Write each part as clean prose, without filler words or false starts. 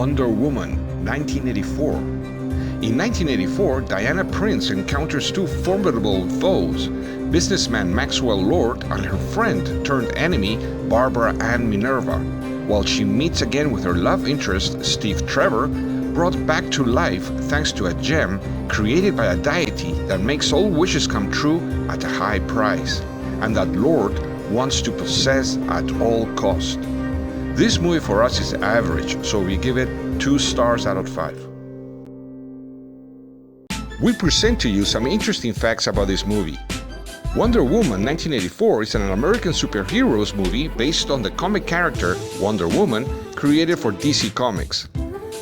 Wonder Woman, 1984. In 1984, Diana Prince encounters two formidable foes, businessman Maxwell Lord and her friend-turned-enemy Barbara Ann Minerva, while she meets again with her love interest Steve Trevor, brought back to life thanks to a gem created by a deity that makes all wishes come true at a high price, and that Lord wants to possess at all cost. This movie for us is average, so we give it 2 stars out of 5. We present to you some interesting facts about this movie. Wonder Woman 1984 is an American superheroes movie based on the comic character Wonder Woman created for DC Comics.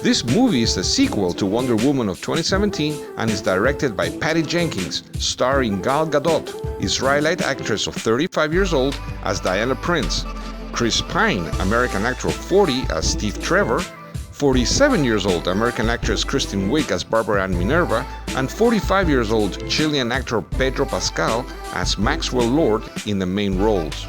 This movie is the sequel to Wonder Woman of 2017 and is directed by Patty Jenkins, starring Gal Gadot, Israelite actress of 35 years old as Diana Prince, Chris Pine, American actor of 40 as Steve Trevor, 47 years old American actress Kristen Wiig as Barbara Ann Minerva, and 45 years old Chilean actor Pedro Pascal as Maxwell Lord in the main roles.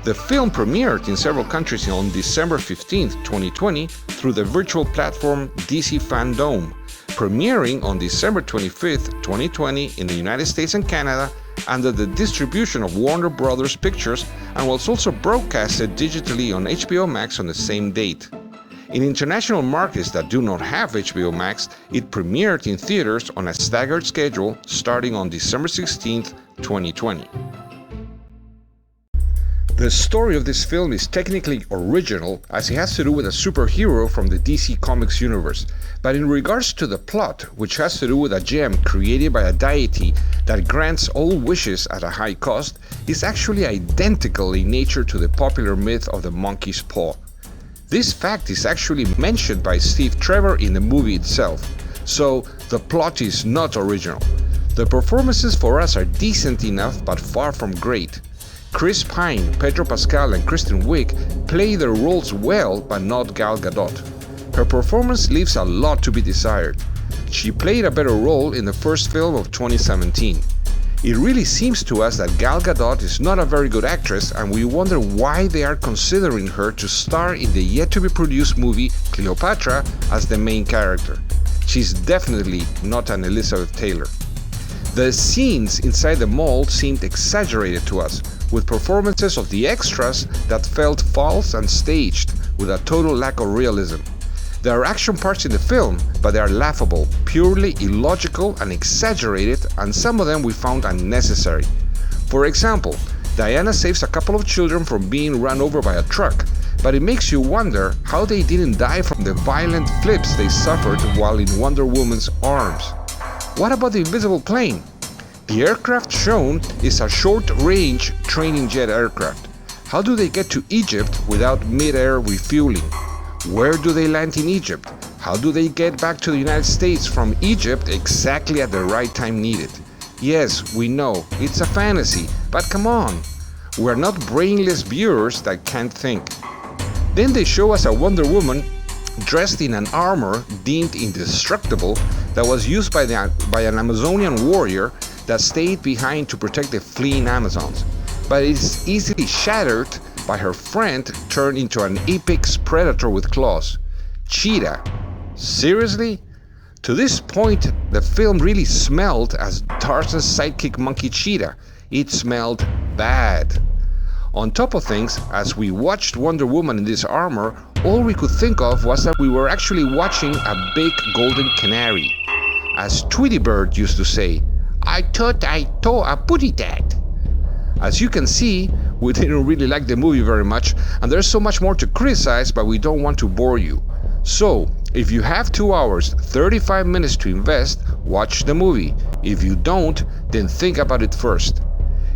The film premiered in several countries on December 15, 2020 through the virtual platform DC Fandom, premiering on December 25, 2020 in the United States and Canada under the distribution of Warner Brothers Pictures, and was also broadcasted digitally on HBO Max on the same date. In international markets that do not have HBO Max, it premiered in theaters on a staggered schedule starting on December 16, 2020. The story of this film is technically original as it has to do with a superhero from the DC Comics universe, but in regards to the plot, which has to do with a gem created by a deity that grants all wishes at a high cost, is actually identical in nature to the popular myth of the monkey's paw. This fact is actually mentioned by Steve Trevor in the movie itself, so the plot is not original. The performances for us are decent enough but far from great. Chris Pine, Pedro Pascal, and Kristen Wiig play their roles well, but not Gal Gadot. Her performance leaves a lot to be desired. She played a better role in the first film of 2017. It really seems to us that Gal Gadot is not a very good actress, and we wonder why they are considering her to star in the yet-to-be-produced movie Cleopatra as the main character. She's definitely not an Elizabeth Taylor. The scenes inside the mall seemed exaggerated to us, with performances of the extras that felt false and staged, with a total lack of realism. There are action parts in the film, but they are laughable, purely illogical and exaggerated, and some of them we found unnecessary. For example, Diana saves a couple of children from being run over by a truck, but it makes you wonder how they didn't die from the violent flips they suffered while in Wonder Woman's arms. What about the invisible plane? The aircraft shown is a short-range training jet aircraft. How do they get to Egypt without mid-air refueling? Where do they land in Egypt? How do they get back to the United States from Egypt exactly at the right time needed? Yes, we know, it's a fantasy, but come on. We're not brainless viewers that can't think. Then they show us a Wonder Woman dressed in an armor deemed indestructible that was used by an Amazonian warrior that stayed behind to protect the fleeing Amazons, but it is easily shattered by her friend turned into an apex predator with claws. Cheetah. Seriously? To this point, the film really smelled as Tarzan's sidekick monkey Cheetah. It smelled bad. On top of things, as we watched Wonder Woman in this armor, all we could think of was that we were actually watching a big golden canary. As Tweety Bird used to say, I thought I saw a putty tat. As you can see, we didn't really like the movie very much, and there's so much more to criticize, but we don't want to bore you. So, if you have 2 hours, 35 minutes to invest, watch the movie. If you don't, then think about it first.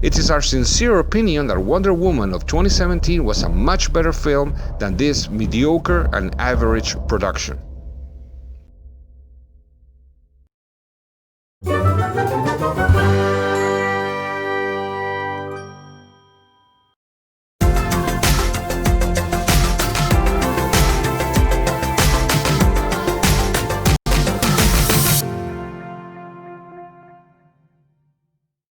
It is our sincere opinion that Wonder Woman of 2017 was a much better film than this mediocre and average production.